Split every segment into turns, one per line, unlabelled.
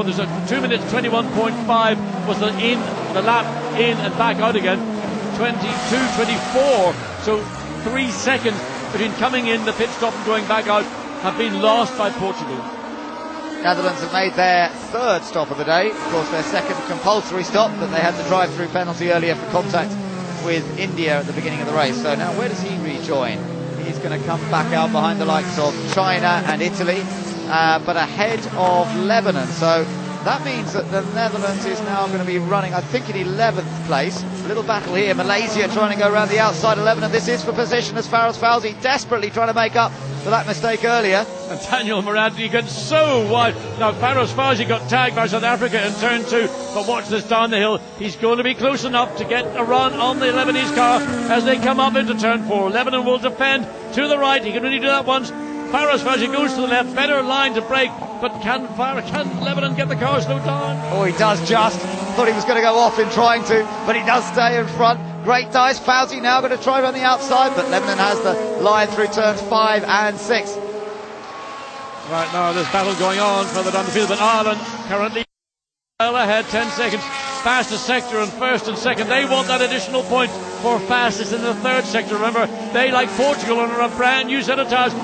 There's a 2 minutes 21.5 was the lap in and back out again. 22.24. So 3 seconds between coming in the pit stop and going back out have been lost by Portugal.
Netherlands have made their third stop of the day, of course their second compulsory stop, but they had the drive-through penalty earlier for contact with India at the beginning of the race. So now where does he rejoin? He's going to come back out behind the likes of China and Italy, but ahead of Lebanon. So that means that the Netherlands is now going to be running, I think, in 11th place. A little battle here. Malaysia trying to go around the outside of Lebanon. This is for position as Faraz Fawzi desperately trying to make up for that mistake earlier.
And Daniel Morad, he got so wide. Now Faraz Fawzi got tagged by South Africa in turn 2, but watch this down the hill. He's going to be close enough to get a run on the Lebanese car as they come up into turn 4. Lebanon will defend to the right. He can only do that once. Faraz Fawzi goes to the left, better line to break, but can Lebanon get the car slowed down?
Oh, he does just. Thought he was going to go off in trying to, but he does stay in front. Great dice. Fawzi now going to try on the outside, but Lebanon has the line through turns 5 and 6.
Right now there's battle going on further down the field, but Ireland currently well ahead, 10 seconds. Fastest sector and first and second. They want that additional point for fastest in the third sector. Remember, they, like Portugal, are on a brand new set of tires.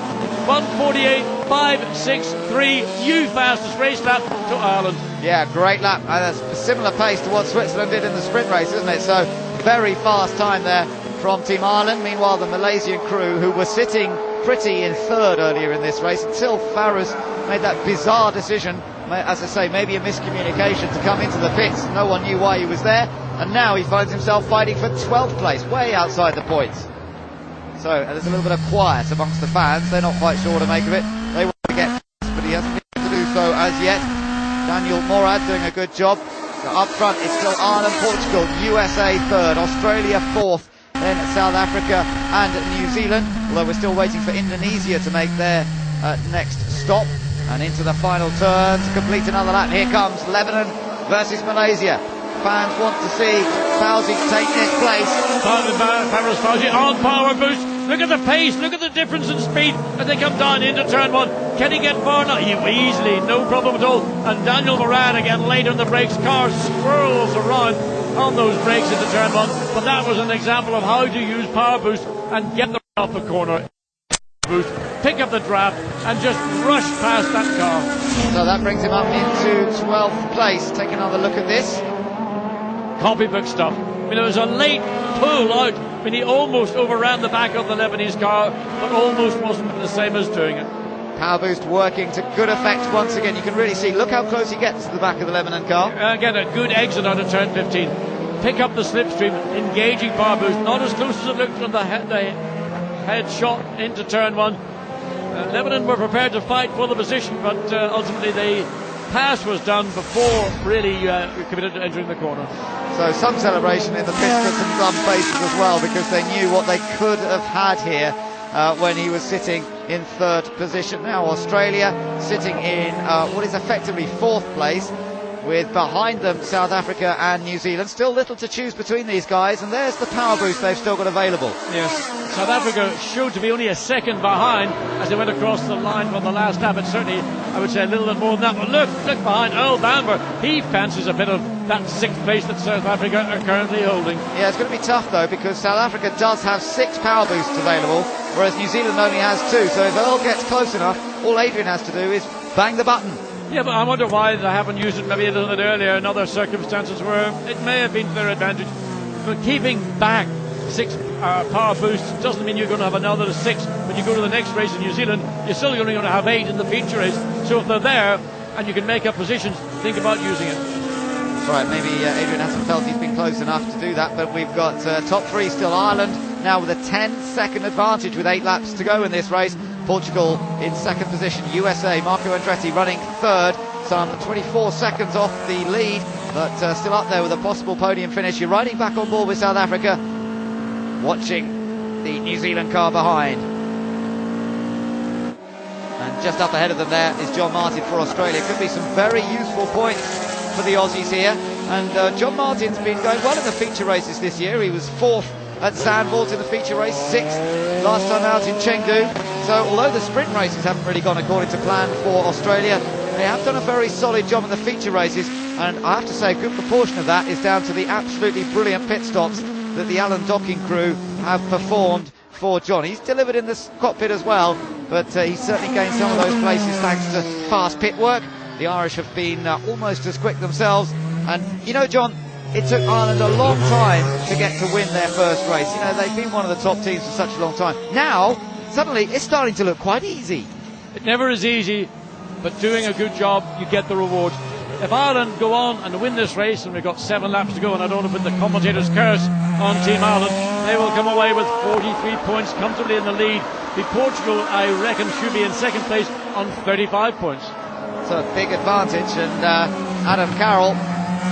1:48.563, new fastest race lap to Ireland.
Yeah, great lap, and a similar pace to what Switzerland did in the sprint race, isn't it? So very fast time there from Team Ireland. Meanwhile, the Malaysian crew, who were sitting pretty in third earlier in this race until Faraz made that bizarre decision, as I say, maybe a miscommunication, to come into the pits. No one knew why he was there, and now he finds himself fighting for 12th place, way outside the points. So there's a little bit of quiet amongst the fans. They're not quite sure what to make of it. They want to get past, but he hasn't been able to do so as yet. Daniel Morad doing a good job. So up front it's still Ireland, Portugal, USA third, Australia fourth, then South Africa and New Zealand, although we're still waiting for Indonesia to make their next stop. And into the final turn to complete another lap. Here comes Lebanon versus Malaysia. Fans want to see Fawzi take this place.
Faraz Fawzi on power boost. Look at the pace, look at the difference in speed as they come down into turn 1. Can he get far now? Easily, no problem at all. And Daniel Moran again late on the brakes. Car swirls around on those brakes into turn 1. But that was an example of how to use power boost and get them off the corner. Boost, pick up the draft and just rush past that car.
So that brings him up into 12th place. Take another look at this.
Copybook stuff. I mean, it was a late pull out. I mean, he almost overran the back of the Lebanese car, but almost wasn't the same as doing it.
Power boost working to good effect once again. You can really see, look how close he gets to the back of the Lebanon car.
Again, a good exit out of turn 15. Pick up the slipstream, engaging power boost, not as close as it looked from the head shot into turn 1. Lebanon were prepared to fight for the position, but ultimately the pass was done before really committed to entering the corner.
So some celebration in the pits, but some glum faces as well, because they knew what they could have had here when he was sitting in third position. Now Australia sitting in what is effectively 4th place, with behind them South Africa and New Zealand. Still little to choose between these guys, and there's the power boost they've still got available.
Yes, South Africa showed to be only a second behind as they went across the line from the last lap, and certainly I would say a little bit more than that. But look behind Earl Bamber, he fancies a bit of that 6th place that South Africa are currently holding.
Yeah, it's going to be tough though, because South Africa does have 6 power boosts available, whereas New Zealand only has 2. So if Earl gets close enough, all Adrian has to do is bang the button.
Yeah, but I wonder why they haven't used it maybe a little bit earlier in other circumstances where it may have been to their advantage. But keeping back 6 power boosts doesn't mean you're going to have another 6 when you go to the next race in New Zealand. You're still only going to have 8 in the feature race. So if they're there and you can make up positions, think about using it.
That's right, maybe Adrian hasn't felt he's been close enough to do that, but we've got top 3 still Ireland, now with a 10-second advantage with 8 laps to go in this race. Portugal in 2nd position, USA, Marco Andretti running 3rd, some 24 seconds off the lead, but still up there with a possible podium finish. You're riding back on board with South Africa, watching the New Zealand car behind. And just up ahead of them there is John Martin for Australia. Could be some very useful points for the Aussies here. And John Martin's been going well in the feature races this year. He was 4th at Zandvoort in the feature race, 6th last time out in Chengdu. So although the sprint races haven't really gone according to plan for Australia, They have done a very solid job in the feature races, and I have to say a good proportion of that is down to the absolutely brilliant pit stops that the Allen Docking crew have performed for John. He's delivered in the cockpit as well, but he's certainly gained some of those places thanks to fast pit work. The Irish have been almost as quick themselves, and you know, John, it took Ireland a long time to get to win their first race. You know, they've been one of the top teams for such a long time. Now, suddenly, it's starting to look quite easy.
It never is easy, but doing a good job, you get the reward. If Ireland go on and win this race, and we've got 7 laps to go, and I don't want to put the commentator's curse on Team Ireland, they will come away with 43 points comfortably in the lead. The Portugal, I reckon, should be in second place on 35 points.
So a big advantage, and Adam Carroll,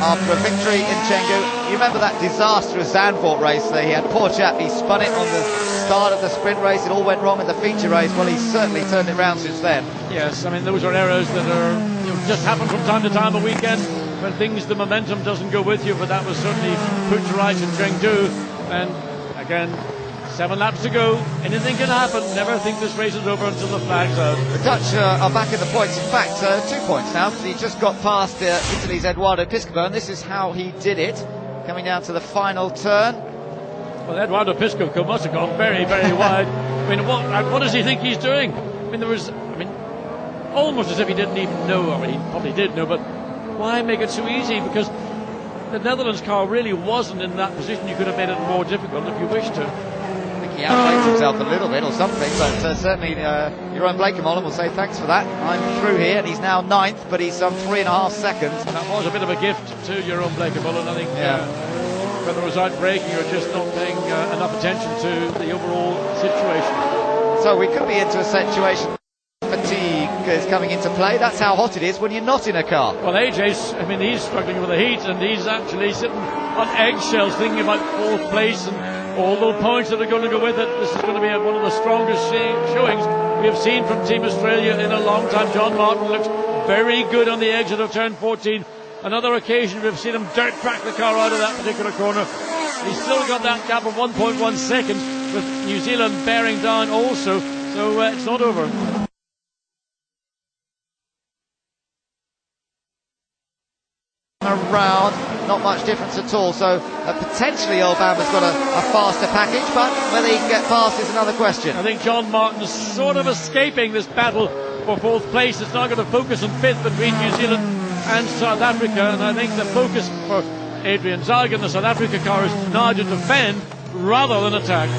after a victory in Chengdu, you remember that disastrous Zandvoort race there? He had, poor chap, he spun it on the start of the sprint race, it all went wrong in the feature race. Well, he's certainly turned it around since then.
Yes, I mean, those are errors that are, you know, just happen from time to time a weekend when things, the momentum doesn't go with you, but that was certainly put to rights in Chengdu. And again, 7 laps to go, anything can happen. Never think this race is over until the flag's out.
The Dutch are back in the points, in fact 2 points now, because he just got past Italy's Edoardo Piscopo, and this is how he did it, coming down to the final turn.
Well, Edoardo Piscopo must have gone very, very wide. I mean, what does he think he's doing? I mean, almost as if he didn't even know. I mean, he probably did know, but why make it so easy? Because the Netherlands car really wasn't in that position. You could have made it more difficult if you wished to.
I think he outplayed himself a little bit or something, but certainly Jeroen Blekemolen will say thanks for that. I'm through here, and he's now 9th, but he's some 3.5 seconds.
That was a bit of a gift to Jeroen Blekemolen, I think.
Yeah.
Whether it was out braking or just not paying enough attention to the overall situation.
So we could be into a situation fatigue is coming into play. That's how hot it is when you're not in a car.
Well, AJ's, I mean, he's struggling with the heat, and he's actually sitting on eggshells thinking about 4th place and all the points that are going to go with it. This is going to be one of the strongest showings we have seen from Team Australia in a long time. John Martin looks very good on the exit of turn 14. Another occasion we've seen him dirt track the car out of that particular corner. He's still got that gap of 1.1 seconds with New Zealand bearing down also, so it's not over.
Around, not much difference at all, so potentially Obama's got a faster package, but whether he can get past is another question.
I think John Martin's sort of escaping this battle for 4th place. It's now going to focus on 5th between New Zealand and South Africa, and I think the focus for Adrian Zaug in the South Africa car is now to defend rather than attack.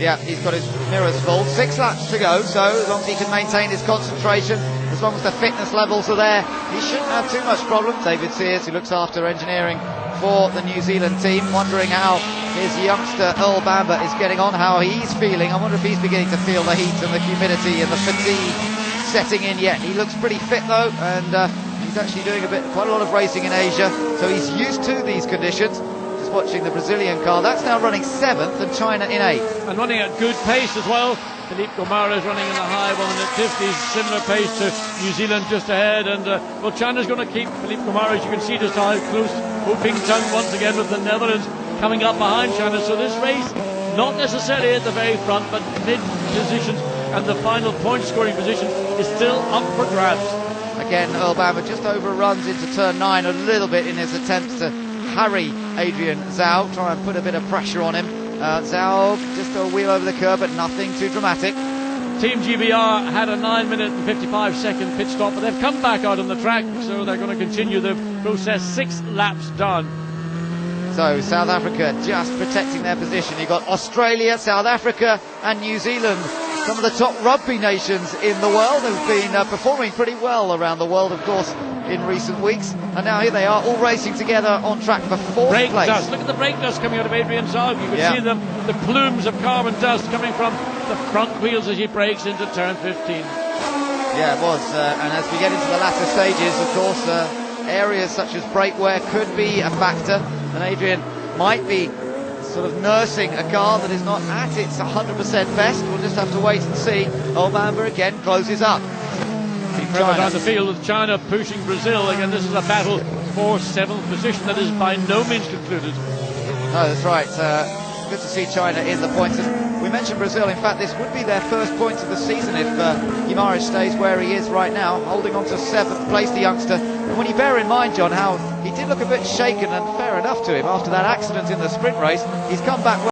Yeah, he's got his mirrors full. 6 laps to go, so as long as he can maintain his concentration, as long as the fitness levels are there, he shouldn't have too much problem. David Sears, who looks after engineering for the New Zealand team, wondering how his youngster Earl Bamber is getting on, how he's feeling. I wonder if he's beginning to feel the heat and the humidity and the fatigue setting in yet. He looks pretty fit though, and he's actually doing quite a lot of racing in Asia, so he's used to these conditions. Just watching the Brazilian car, that's now running 7th and China in 8th.
And running at good pace as well. Philippe Gomara is running in the high one at 50s, similar pace to New Zealand just ahead, and well, China's going to keep Philippe Gomara, as you can see just how close Hopington once again with the Netherlands coming up behind China. So this race, not necessarily at the very front, but mid positions, and the final point scoring position is still up for grabs.
Again, Earl Bamber just overruns into turn 9 a little bit in his attempts to harry Adrian Zaug, try and put a bit of pressure on him. Zaug just a wheel over the curb, but nothing too dramatic.
Team GBR had a 9-minute and 55-second pit stop, but they've come back out on the track, so they're going to continue the process. 6 laps done.
So South Africa just protecting their position. You've got Australia, South Africa and New Zealand. Some of the top rugby nations in the world have been performing pretty well around the world, of course, in recent weeks. And now here they are, all racing together on track for 4th
brake
place.
Dust. Look at the brake dust coming out of Adrian Zaug. You can see them, the plumes of carbon dust coming from the front wheels as he brakes into turn 15.
Yeah, it was. And as we get into the latter stages, of course, areas such as brake wear could be a factor. And Adrian might be sort of nursing a car that is not at its 100% best. We'll just have to wait and see. Earl Bamber again closes up.
Further down the field with China pushing Brazil. Again, this is a battle for 7th position that is by no means concluded.
No, that's right. Good to see China in the points. We mentioned Brazil. In fact, this would be their first points of the season if Guimarães stays where he is right now, holding on to 7th place, the youngster. And when you bear in mind, John, how he did look a bit shaken, and fair enough to him after that accident in the sprint race, he's come back well.